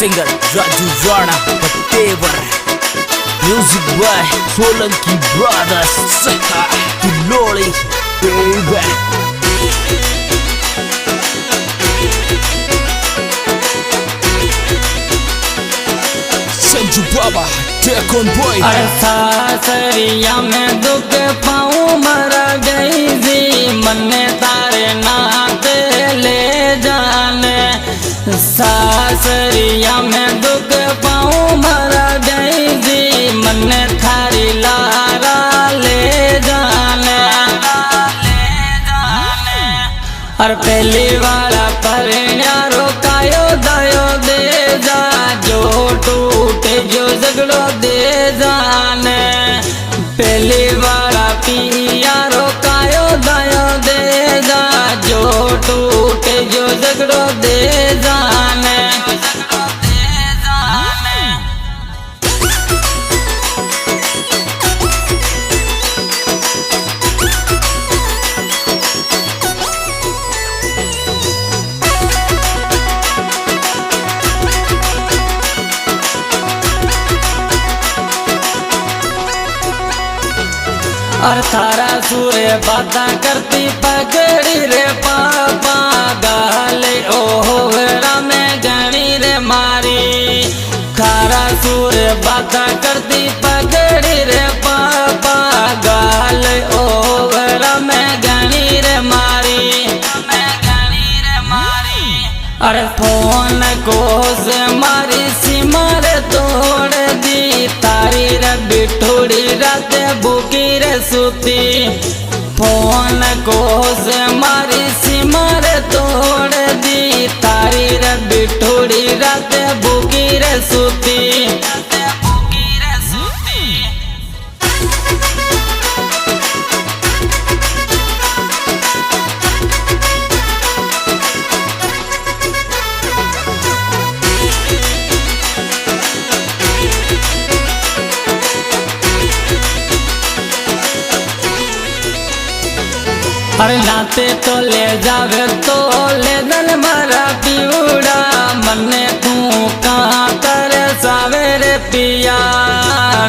Singer Raju Rana पटेवर, music by Solanki brothers, किल्लोळी baby. Sanju Baba take on boy. सासरिया में दुख पाऊं मर गई जी, मन्ने तारे नाते ले जाने। सासरिया में दुख पाऊं मर गई जी, मन्ने थारी लारा ले जाने। और पहली वाला परिणा रोकायो दयो दे जा, जो टूटे जो झगड़ो दे जाने। पहली वाला पिया रोकायो दयो दे जा, जो टूटे जो झगड़ो दे जाने। और थारा सूर्य बाता करती पगड़ी रे पापा, गाले ओहरा में गणी रे मारी। थारा सूर्य बाता करती पगड़ी रे पापा, गाले ओहरा में गणी रे मारी। अरे फोन को से मारी सिमर तोड़ दी, तारी रे बिठोड़ी रात बुकी रे सुती। फोन को से मारी सिमर तोड़ दी, तारी रे बिठोड़ी रात बुकी रे सुती। अरे नाते तो ले जावे तो ले दल मारा पिउड़ा, मन्ने तू कहाँ कर सावेरे पिया।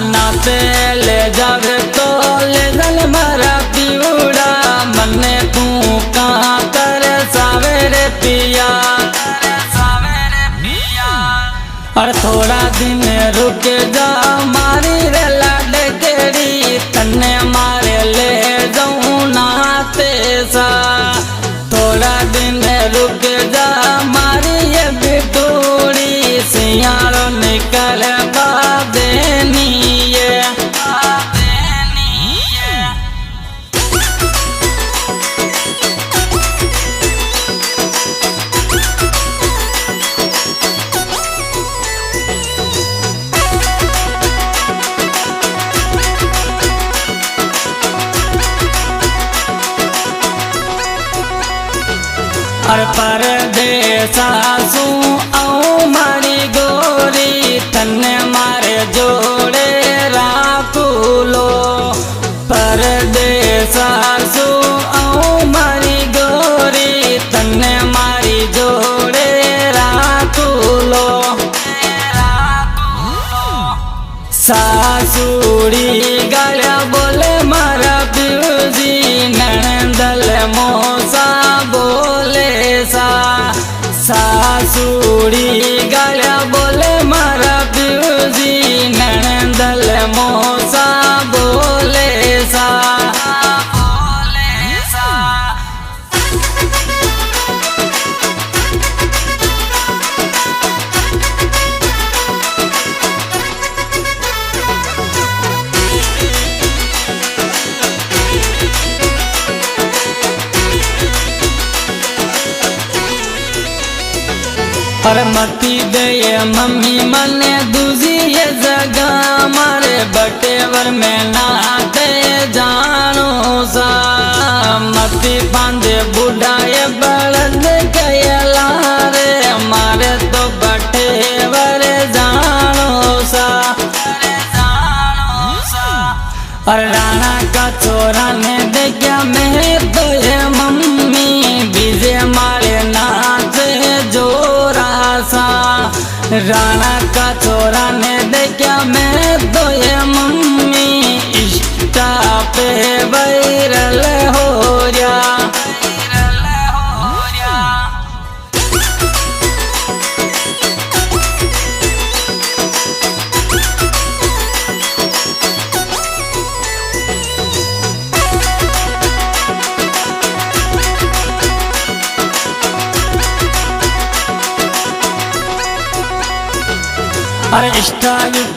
नाते ले जावे तो ले दल मारा पिउड़ा, मन्ने तू कहाँ कर सावेरे पिया। और थोड़ा दिन रुक जा मारी रे लाडकेड़ी, तन्ने मारे ले जाऊं नाते सा। थोड़ा दिन रुक जा मारी ये बिटूड़ी, सियारो निकल देनी ये। और परदेसा सू आऊं मारी गोरी, तन्ने मारे जोड़े राखूलो। परदेसा सू आऊं मारी गोरी, तन्ने मारी जोड़े राखूलो। सासुड़ी गालिया बोले मारा प्यूजी, नंदल मोसा बोले सा। सासुड़ी गालिया बोले मारा प्यूजी, नंदल मोसा बोले सा। और मती दे मम्मी मने दूजी ये जगह, मारे बटेवर में नाते जानो सा। मती बांधे बुढ़ा ये बलद कयला रे, मारे तो बटेवर जानो सा। और राणा का छोरा ने देखा मैं तो ये मम्मी, बीजे मारे नाचे जोरा सा। राणा का छोरा ने देखा मैं तो ये मम्मी इंस्टा पे वायरल हो रहा। अरे इंस्टा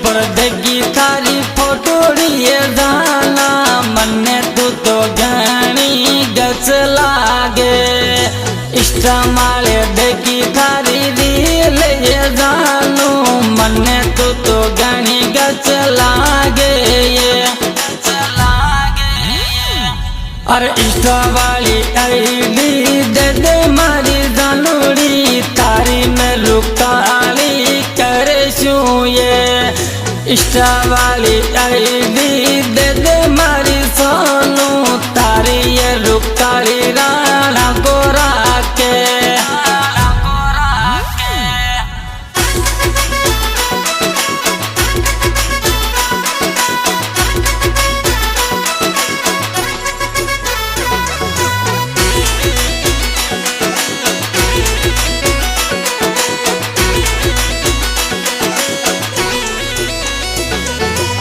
पर देखी थारी फोटो ये जाना मन्ने तू तो घनी गच लागे। इंस्टा माले देखी थारी रील ये जानू मन्ने तू तो घनी गच लागे ये। अरे इंस्टा वाली आईडी दे दे मारी जानूरी थारी में रुकाली ये। इंस्टा वाली आईडी दे दे मारी सोनू तारी ये रुकाली राणा गोरा के।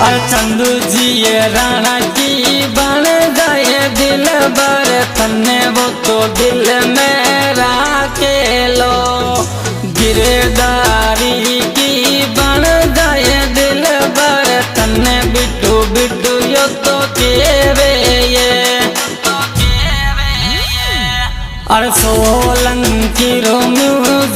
और चंदू जी ये राणा की बन गए दिल भर तन्ने वो तो दिल में राके लो। गिरदारी की बन गए दिल भर तन्ने बिट्टू बिट्टू यो तो केवे ये। और सोलंकी रो म्यूजिक